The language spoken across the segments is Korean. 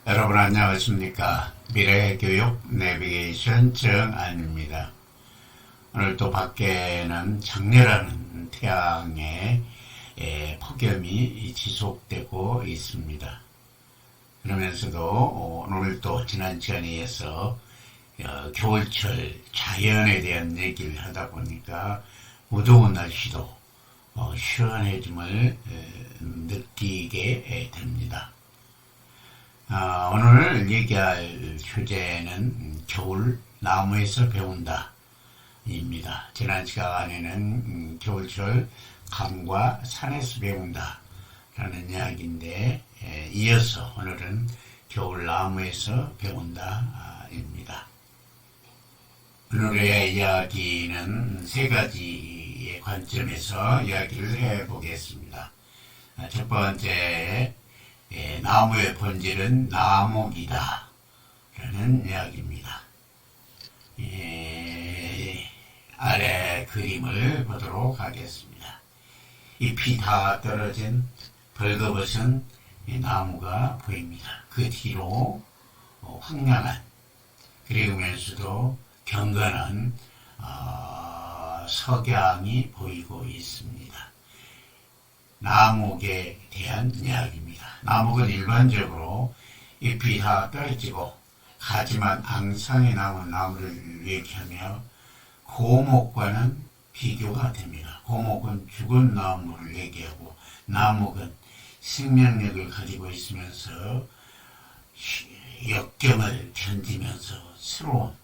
여러분 안녕하십니까. 미래교육 내비게이션 정안입니다. 오늘 또 밖에는 장렬한 태양의 폭염이 지속되고 있습니다. 그러면서도 오늘 또 지난 시간에 이어서 겨울철 자연에 대한 얘기를 하다 보니까 무더운 날씨도 시원해짐을 느끼게 됩니다. 오늘 얘기할 주제는 겨울 나무에서 배운다 입니다. 지난 시간에는 겨울철 감과 산에서 배운다 라는 이야기인데 이어서 오늘은 겨울 나무에서 배운다 입니다. 오늘의 이야기는 세 가지의 관점에서 이야기를 해보겠습니다. 첫 번째, 나무의 본질은 나목이다 라는 이야기입니다. 아래 그림을 보도록 하겠습니다. 잎이 다 떨어진 벌거벗은 나무가 보입니다. 그 뒤로 황량한 그리우면서도 경건한 석양이 보이고 있습니다. 나목에 대한 이야기입니다. 나목은 일반적으로 잎이 다 떨어지고 하지만 앙상에 남은 나무를 얘기하며 고목과는 비교가 됩니다. 고목은 죽은 나무를 얘기하고 나목은 생명력을 가지고 있으면서 역경을 견디면서 새로운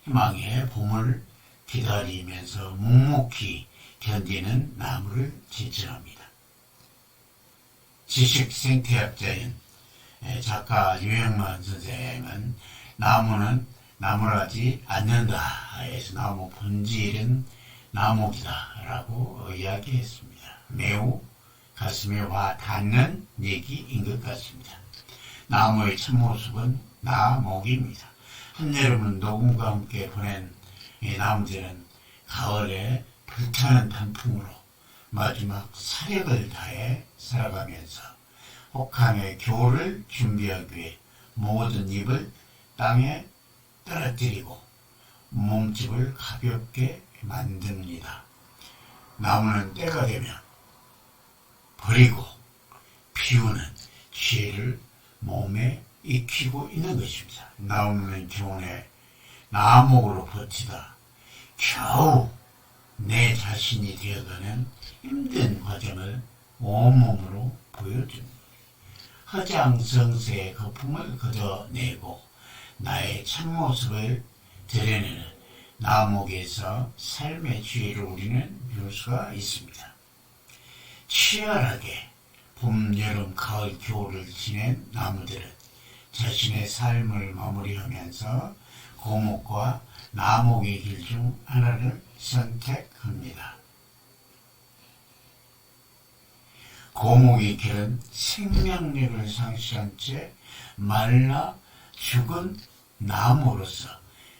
희망의 봄을 기다리면서 묵묵히 견디는 나무를 지칭합니다. 지식생태학자인 작가 유영만 선생은 나무는 나무라지 않는다 해서 나무 본질은 나목이다 라고 이야기했습니다. 매우 가슴에 와 닿는 얘기인 것 같습니다. 나무의 참모습은 나목입니다. 한여름은 녹음과 함께 보낸 나무들은 가을에 불타는 단풍으로 마지막 사력을 다해 살아가면서 혹한의 겨울을 준비하기 위해 모든 잎을 땅에 떨어뜨리고 몸집을 가볍게 만듭니다. 나무는 때가 되면 버리고 피우는 지혜를 몸에 익히고 있는 것입니다. 나무는 겨울에 나목으로 버티다 겨우 내 자신이 되어가는 힘든 과정을 온몸으로 보여줍니다. 허장성세의 거품을 걷어내고 나의 참모습을 드러내는 나목에서 삶의 지혜를 우리는 배울 수가 있습니다. 치열하게 봄, 여름, 가을, 겨울을 지낸 나무들은 자신의 삶을 마무리하면서 고목과 나목의 길 중 하나를 선택합니다. 고목의 길은 생명력을 상실한 채 말라 죽은 나무로서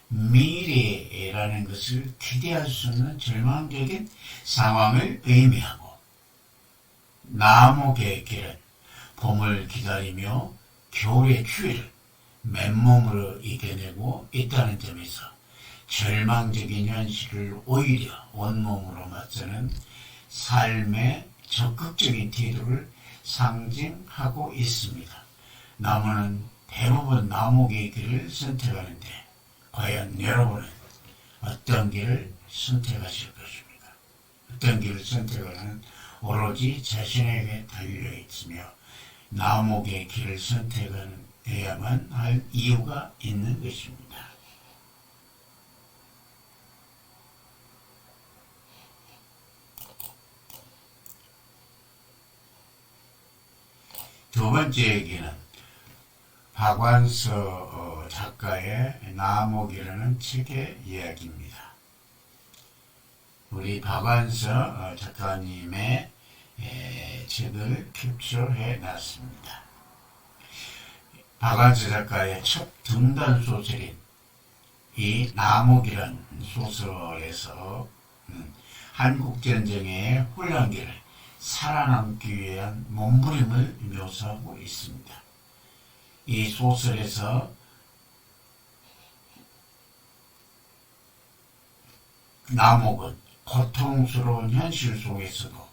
미래라는 것을 기대할 수 없는 절망적인 상황을 의미하고, 나목의 길은 봄을 기다리며 겨울의 추위를 맨몸으로 이겨내고 있다는 점에서 절망적인 현실을 오히려 온몸으로 맞서는 삶의 적극적인 태도를 상징하고 있습니다. 나무는 대부분 나목의 길을 선택하는데 과연 여러분은 어떤 길을 선택하실 것입니까? 어떤 길을 선택하는 오로지 자신에게 달려있으며 나목의 길을 선택해야만 할 이유가 있는 것입니다. 두 번째 얘기는 박완서 작가의 나목이라는 책의 이야기입니다. 우리 박완서 작가님의 책을 캡처해 놨습니다. 박완서 작가의 첫 등단 소설인 이 나목이라는 소설에서 한국전쟁의 혼란기를 살아남기 위한 몸부림을 묘사하고 있습니다. 이 소설에서 남옥은 고통스러운 현실 속에서도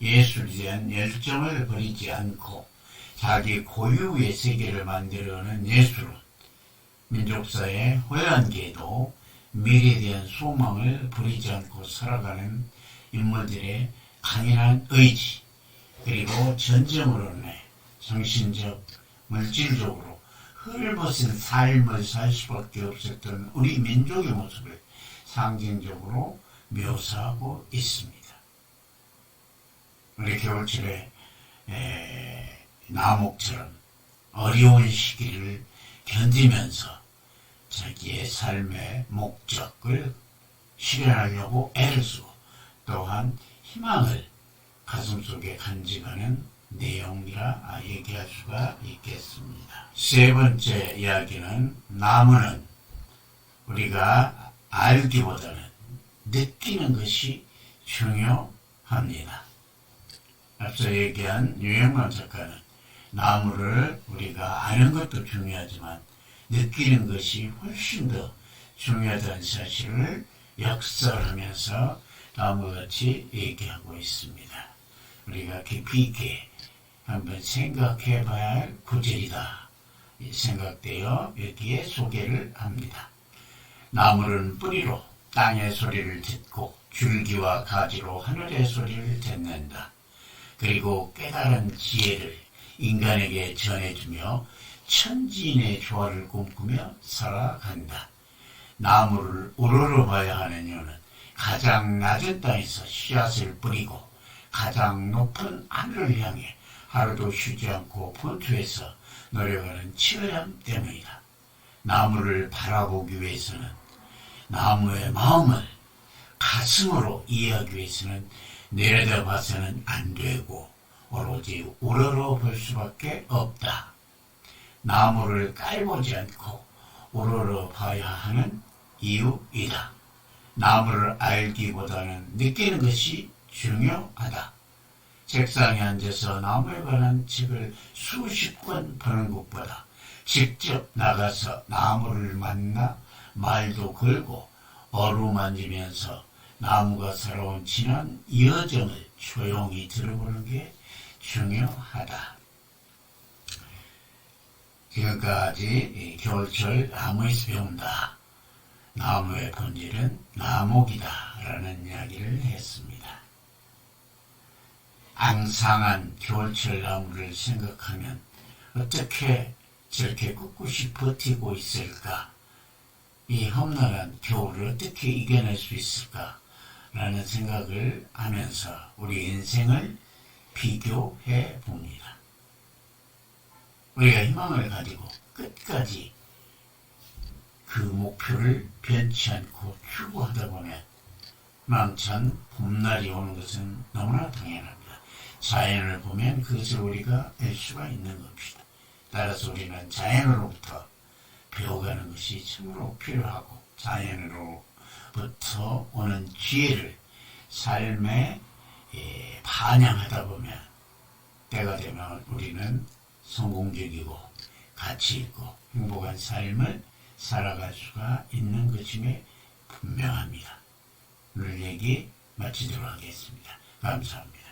예술에 대한 열정을 버리지 않고 자기 고유의 세계를 만들어가는 예술은 민족사의 호연기에도 미래에 대한 소망을 버리지 않고 살아가는 인물들의 강인한 의지, 그리고 전쟁으로 인해 정신적, 물질적으로 헐벗은 삶을 살 수밖에 없었던 우리 민족의 모습을 상징적으로 묘사하고 있습니다. 우리 겨울철에 남옥처럼 어려운 시기를 견디면서 자기의 삶의 목적을 실현하려고 애를 쓰고 또한 희망을 가슴속에 간직하는 내용이라 얘기할 수가 있겠습니다. 세 번째 이야기는 나무는 우리가 알기보다는 느끼는 것이 중요합니다. 앞서 얘기한 유영만 작가는 나무를 우리가 아는 것도 중요하지만 느끼는 것이 훨씬 더 중요하다는 사실을 역설하면서 다음과 같이 얘기하고 있습니다. 우리가 깊이 있게 한번 생각해 봐야 할 구절이다 생각되어 여기에 소개를 합니다. 나무는 뿌리로 땅의 소리를 듣고 줄기와 가지로 하늘의 소리를 듣는다. 그리고 깨달은 지혜를 인간에게 전해주며 천지인의 조화를 꿈꾸며 살아간다. 나무를 우러러봐야 하는 이유는 가장 낮은 땅에서 씨앗을 뿌리고 가장 높은 하늘을 향해 하루도 쉬지 않고 분투해서 노력하는 치열함 때문이다. 나무를 바라보기 위해서는 나무의 마음을 가슴으로 이해하기 위해서는 내려다봐서는 안 되고 오로지 우러러 볼 수밖에 없다. 나무를 깔보지 않고 우러러 봐야 하는 이유이다. 나무를 알기보다는 느끼는 것이 중요하다. 책상에 앉아서 나무에 관한 책을 수십 권 보는 것보다 직접 나가서 나무를 만나 말도 걸고 어루만지면서 나무가 살아온 지난 여정을 조용히 들어보는 게 중요하다. 지금까지 겨울철 나무에서 배운다. 나무의 본질은 나목이다 라는 이야기를 했습니다. 앙상한 겨울철 나무를 생각하면 어떻게 저렇게 꿋꿋이 버티고 있을까? 이 험난한 겨울을 어떻게 이겨낼 수 있을까? 라는 생각을 하면서 우리 인생을 비교해 봅니다. 우리가 희망을 가지고 끝까지 그 목표를 변치 않고 추구하다 보면 망찬 봄날이 오는 것은 너무나 당연합니다. 자연을 보면 그것을 우리가 알 수가 있는 겁니다. 따라서 우리는 자연으로부터 배워가는 것이 참으로 필요하고 자연으로부터 오는 지혜를 삶에 반영하다 보면 때가 되면 우리는 성공적이고 가치 있고 행복한 삶을 살아갈 수가 있는 것임에 분명합니다. 오늘 얘기 마치도록 하겠습니다. 감사합니다.